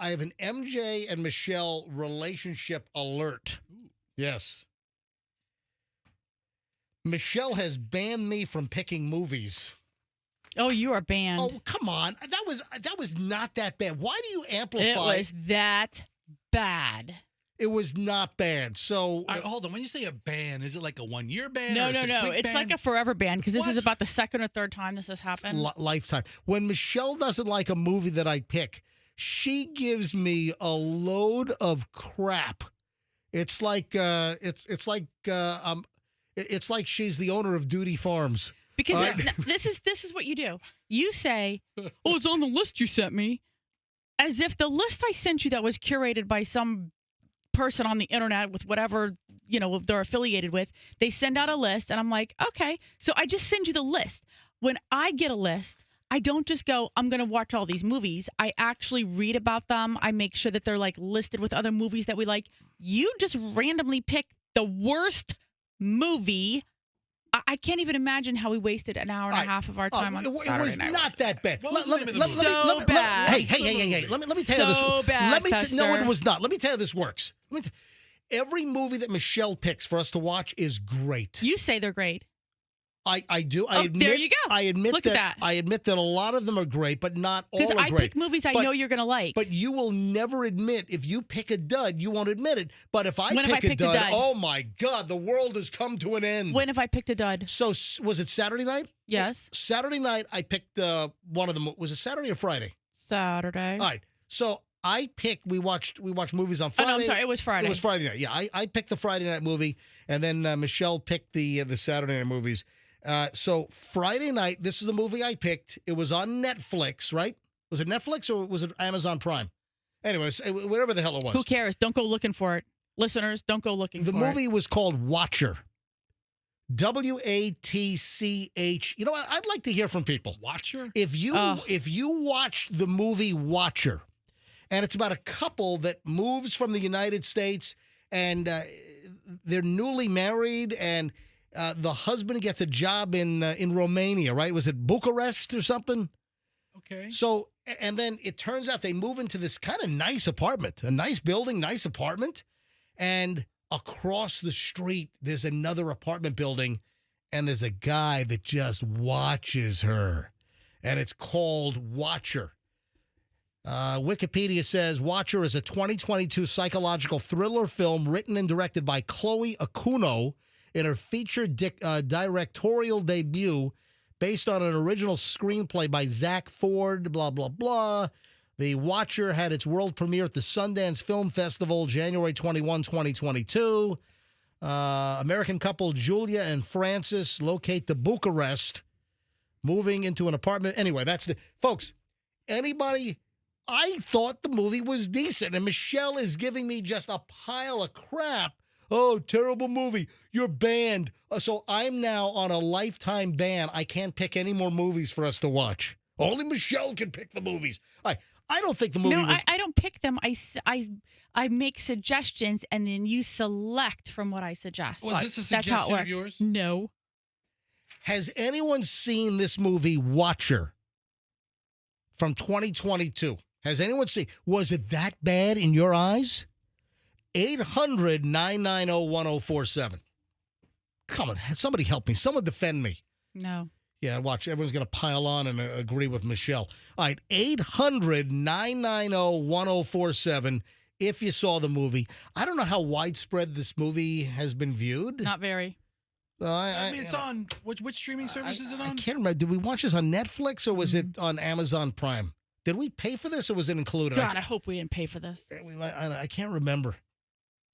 I have an MJ and Michelle relationship alert. Yes. Michelle has banned me from picking movies. Oh, you are banned. Oh, come on. That was not that bad. Why do you amplify? It was that bad. It was not bad. So hold on. When you say a ban, is it like a 1-year ban? No, or a no, 6-week no. It's ban? like a forever ban because this is What? about the second or third time this has happened. Lifetime. When Michelle doesn't like a movie that I pick, she gives me a load of crap. It's like it's like she's the owner of Duty Farms. Because this is what you do. You say, "Oh, it's on the list you sent me," as if the list I sent you that was curated by some person on the internet with whatever they're affiliated with. They send out a list, and I'm like, okay. So I just send you the list. When I get a list, I don't just go, I'm going to watch all these movies. I actually read about them. I make sure that they're like listed with other movies that we like. You just randomly pick the worst movie. I can't even imagine how we wasted an hour and a half of our time on Saturday It was night. not that bad. What was the name of the movie? So bad. Hey. Let me tell you this. So bad, No, it Fester. was not. Let me tell you this works. Every movie that Michelle picks for us to watch is great. You say they're great. I do. Oh, there you go. I admit Look at that. I admit that a lot of them are great, but not all Because are I great. pick movies I But- know you're going to like. But you will never admit if you pick a dud, you won't admit it. But if I When have I pick a picked a dud, dud? oh my God, the world has come to an end. When have I picked a dud? So was it Saturday night? Yes. Saturday night, I picked one of them. Was it Saturday or Friday? Saturday. All right. So I picked. We watched movies on Oh, Friday. no, I'm sorry. It was Friday. It was Friday night. Yeah, I picked the Friday night movie, and then Michelle picked the Saturday night movies. So Friday night, this is the movie I picked. It was on Netflix, right? Was it Netflix or was it Amazon Prime? Anyways, whatever the hell it was. Who cares? Don't go looking for it. Listeners, don't go looking The for it. movie was called Watcher. WATCH. You know what? I'd like to hear from people. Watcher? If you watch the movie Watcher, and it's about a couple that moves from the United States, and they're newly married, and the husband gets a job in Romania, right? Was it Bucharest or something? Okay. So, and then it turns out they move into this kind of nice apartment, a nice building, nice apartment, and across the street there's another apartment building, and there's a guy that just watches her, and it's called Watcher. Wikipedia says Watcher is a 2022 psychological thriller film written and directed by Chloe Okuno in her feature directorial debut based on an original screenplay by Zach Ford, blah, blah, blah. The Watcher had its world premiere at the Sundance Film Festival, January 21, 2022. American couple Julia and Francis locate the Bucharest, moving into an apartment. Anyway, folks, anybody, I thought the movie was decent, and Michelle is giving me just a pile of crap. Oh, terrible movie. You're banned. So I'm now on a lifetime ban. I can't pick any more movies for us to watch. Only Michelle can pick the movies. I don't think the movie was... I don't pick them. I make suggestions, and then you select from what I suggest. Was this a That's how it suggestion works. of yours? No. Has anyone seen this movie, Watcher, from 2022? Has anyone seen? Was it that bad in your eyes? 800-990-1047. Come on, somebody help me. Someone defend me. No. Yeah, watch. Everyone's going to pile on and agree with Michelle. All right, 800-990-1047 if you saw the movie. I don't know how widespread this movie has been viewed. Not very. I mean, it's on... Which streaming service is it on? I can't remember. Did we watch this on Netflix or was it on Amazon Prime? Did we pay for this or was it included? God, I hope we didn't pay for this. I can't remember.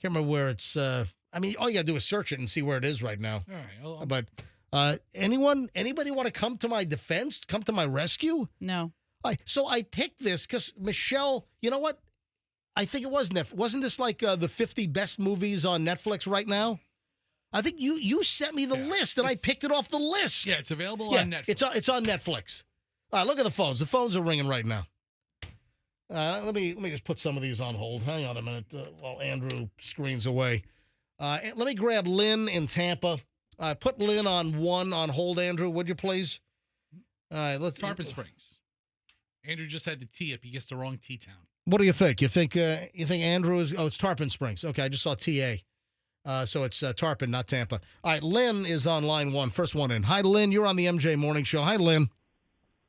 Can't remember where it's. I mean, all you gotta do is search it and see where it is right now. All right. But anybody want to come to my defense? Come to my rescue? No. So I picked this because Michelle. You know what? I think it was Netflix. Wasn't this like the 50 best movies on Netflix right now? I think you sent me the list and I picked it off the list. Yeah, it's available on Netflix. It's on Netflix. All right, look at the phones. The phones are ringing right now. Let me just put some of these on hold. Hang on a minute while Andrew screens away. Let me grab Lynn in Tampa. Put Lynn on hold, Andrew, would you please? All right, let's. Tarpon Springs. Andrew just had the T up. He gets the wrong T-town. What do you think? You think Andrew is? Oh, it's Tarpon Springs. Okay, I just saw TA. So it's Tarpon, not Tampa. All right, Lynn is on line one. First one in. Hi, Lynn. You're on the MJ Morning Show. Hi, Lynn.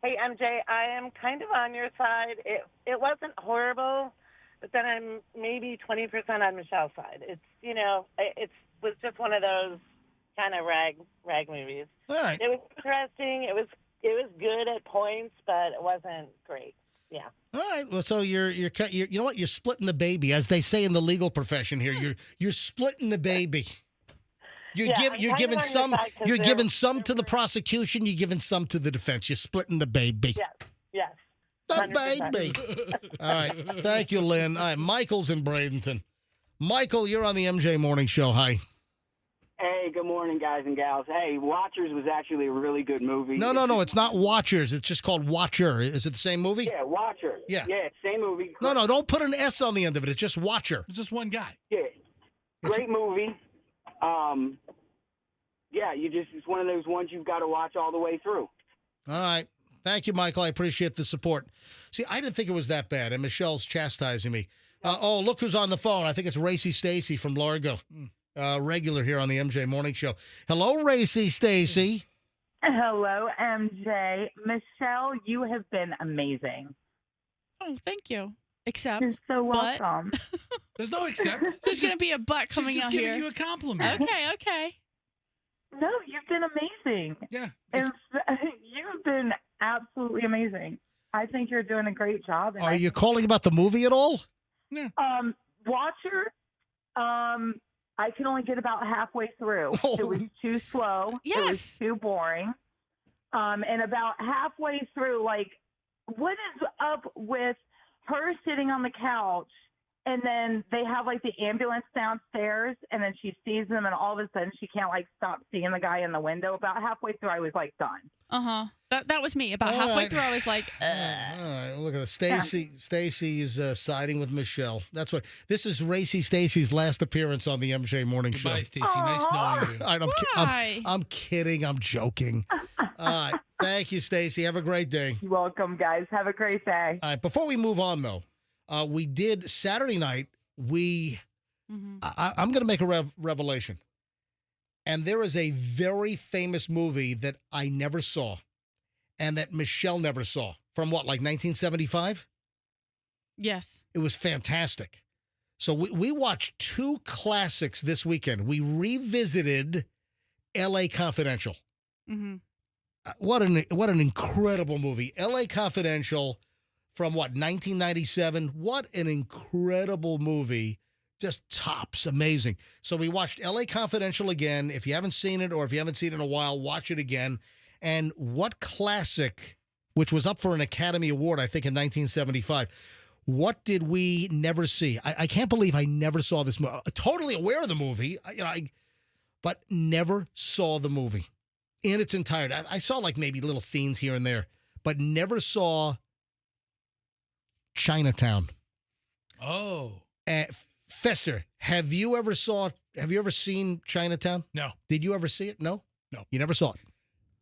Hey, MJ, I am kind of on your side. It wasn't horrible, but then I'm maybe 20% on Michelle's side. It's, it was just one of those kind of rag movies. All right. It was interesting. It was good at points, but it wasn't great. Yeah. All right. Well, so you're you know what? You're splitting the baby, as they say in the legal profession here. You're splitting the baby. You're giving some to the prosecution. You're giving some to the defense. You're splitting the baby. Yes. The 100%. baby. All right. Thank you, Lynn. All right. Michael's in Bradenton. Michael, you're on the MJ Morning Show. Hi. Hey, good morning, guys and gals. Hey, Watchers was actually a really good movie. No. It's not Watchers. It's just called Watcher. Is it the same movie? Yeah, Watcher. Yeah. Yeah, same movie. No. Don't put an S on the end of it. It's just Watcher. It's just one guy. Yeah, great movie. Yeah, it's one of those ones you've got to watch all the way through. All right. Thank you, Michael. I appreciate the support. See, I didn't think it was that bad, and Michelle's chastising me. Look who's on the phone. I think it's Racy Stacy from Largo. Regular here on the MJ Morning Show. Hello, Racy Stacy. Hello, MJ. Michelle, you have been amazing. Oh, thank you. Except, You're so but- welcome. There's no except. there's going to be a butt She's coming just out giving here. you a compliment. Okay. No, you've been amazing. Yeah. You've been absolutely amazing. I think you're doing a great job. And Are you calling about the movie at all? Watcher, I can only get about halfway through. Oh. It was too slow. Yes. It was too boring. And about halfway through, what is up with her sitting on the couch, and then they have the ambulance downstairs, and then she sees them, and all of a sudden she can't stop seeing the guy in the window. About halfway through, I was done. That was me. About All halfway right. through, I was like, All right, look at this. Stacy is siding with Michelle. That's what. This is Racy Stacy's last appearance on the MJ Morning Show. Goodbye, Stacy. Nice knowing you. All right, Why? I'm kidding. I'm joking. All right. Thank you, Stacy. Have a great day. You're welcome, guys. Have a great day. All right. Before we move on, though, we did Saturday night. I'm going to make a revelation. And there is a very famous movie that I never saw and that Michelle never saw from 1975? yes. It was fantastic. So we watched two classics this weekend. We revisited L.A. Confidential. Mm-hmm. What an incredible movie. L.A. Confidential from 1997. What an incredible movie. Just tops. Amazing. So we watched L.A. Confidential again. If you haven't seen it or if you haven't seen it in a while, watch it again. And what classic, which was up for an Academy Award, I think, in 1975. What did we never see? I can't believe I never saw this movie. Totally aware of the movie, but never saw the movie in its entirety. I saw maybe little scenes here and there, but never saw Chinatown. Oh. Fester, have you ever seen Chinatown? No. Did you ever see it? No? No. You never saw it.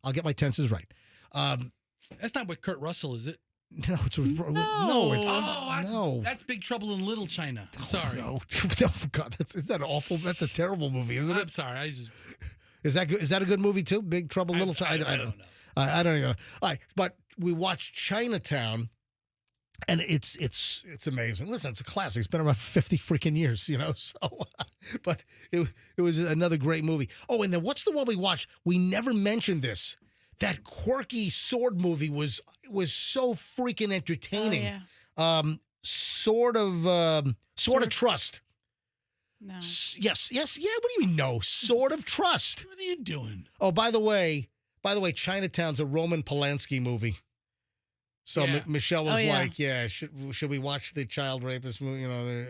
I'll get my tenses right. That's not with Kurt Russell, is it? No, it's no. That's Big Trouble in Little China. I'm sorry. No, God, is that awful? That's a terrible movie, isn't it? I'm sorry. Is that good? Is that a good movie too? Big Trouble in Little China. I don't know. I don't even know. All right, but we watched Chinatown, and it's amazing. Listen, it's a classic. It's been around 50 freaking years, So, but it was another great movie. Oh, and then what's the one we watched? We never mentioned this. That quirky sword movie was so freaking entertaining. Oh, yeah. Sword of Trust. No. Yes. Yeah. What do you mean? No, Sword of Trust. What are you doing? Oh, by the way, Chinatown's a Roman Polanski movie. So Yeah. Michelle was Oh, yeah. like, "Yeah, should we watch the child rapist movie?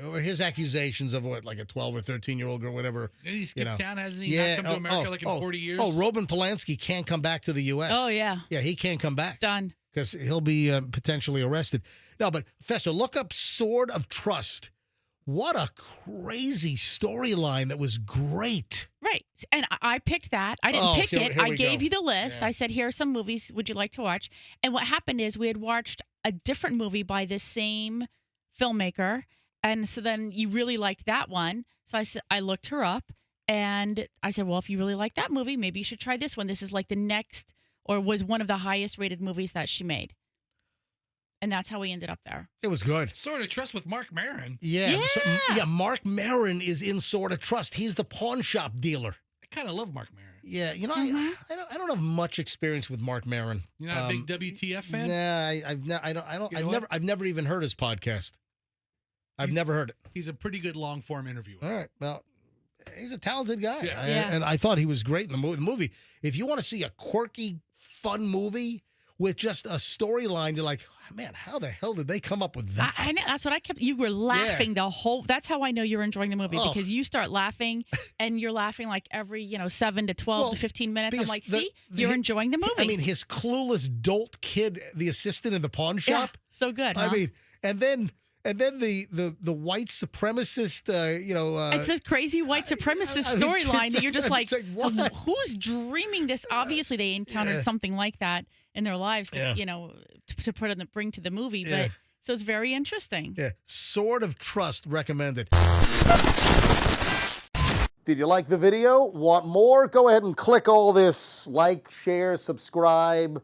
Or his accusations of a 12 or 13-year-old girl, whatever." Did he skip town? Hasn't he Yeah. not come to America in 40 years? Oh, Roman Polanski can't come back to the U.S. Oh, yeah. Yeah, he can't come back Done. because he'll be potentially arrested. No, but Fester, look up Sword of Trust. What a crazy storyline that was great. Right. Right. And I picked that. I didn't Oh, pick here it. I we gave go. you the list. Yeah. I said, here are some movies would you like to watch? And what happened is we had watched a different movie by this same filmmaker. And so then you really liked that one. So I looked her up and I said, well, if you really like that movie, maybe you should try this one. This is like the next, or was one of the highest rated movies that she made. And that's how we ended up there. It was good. Sort of Trust with Mark Maron. Yeah. Yeah. Mark Maron is in Sort of Trust. He's the pawn shop dealer. I kind of love Mark Maron. Yeah, you know, Mhm. I don't have much experience with Mark Maron. You're not a big WTF fan? Nah, I've never even heard his podcast. I've never heard it. He's a pretty good long form interviewer. All right, well, he's a talented guy, Yeah. and I thought he was great in the movie. The movie, if you want to see a quirky, fun movie with just a storyline, you're like, man, how the hell did they come up with that? I know, that's what I kept. You were laughing the whole. That's how I know you're enjoying the movie Oh. because you start laughing, and you're laughing like every 7 to 12 to 15 minutes. I'm because like, see, you're enjoying the movie. I mean, his clueless dolt kid, the assistant in the pawn yeah, shop. so good. I huh? mean, and then the white supremacist, it's this crazy white supremacist I mean, storyline that you're just like, it's like, what? who's dreaming this? Obviously, they encountered something like that in their lives, to, to put in the bring to the movie. Yeah. But so it's very interesting. Yeah, Sort of Trust recommended. Did you like the video? Want more? Go ahead and click all this like, share, subscribe,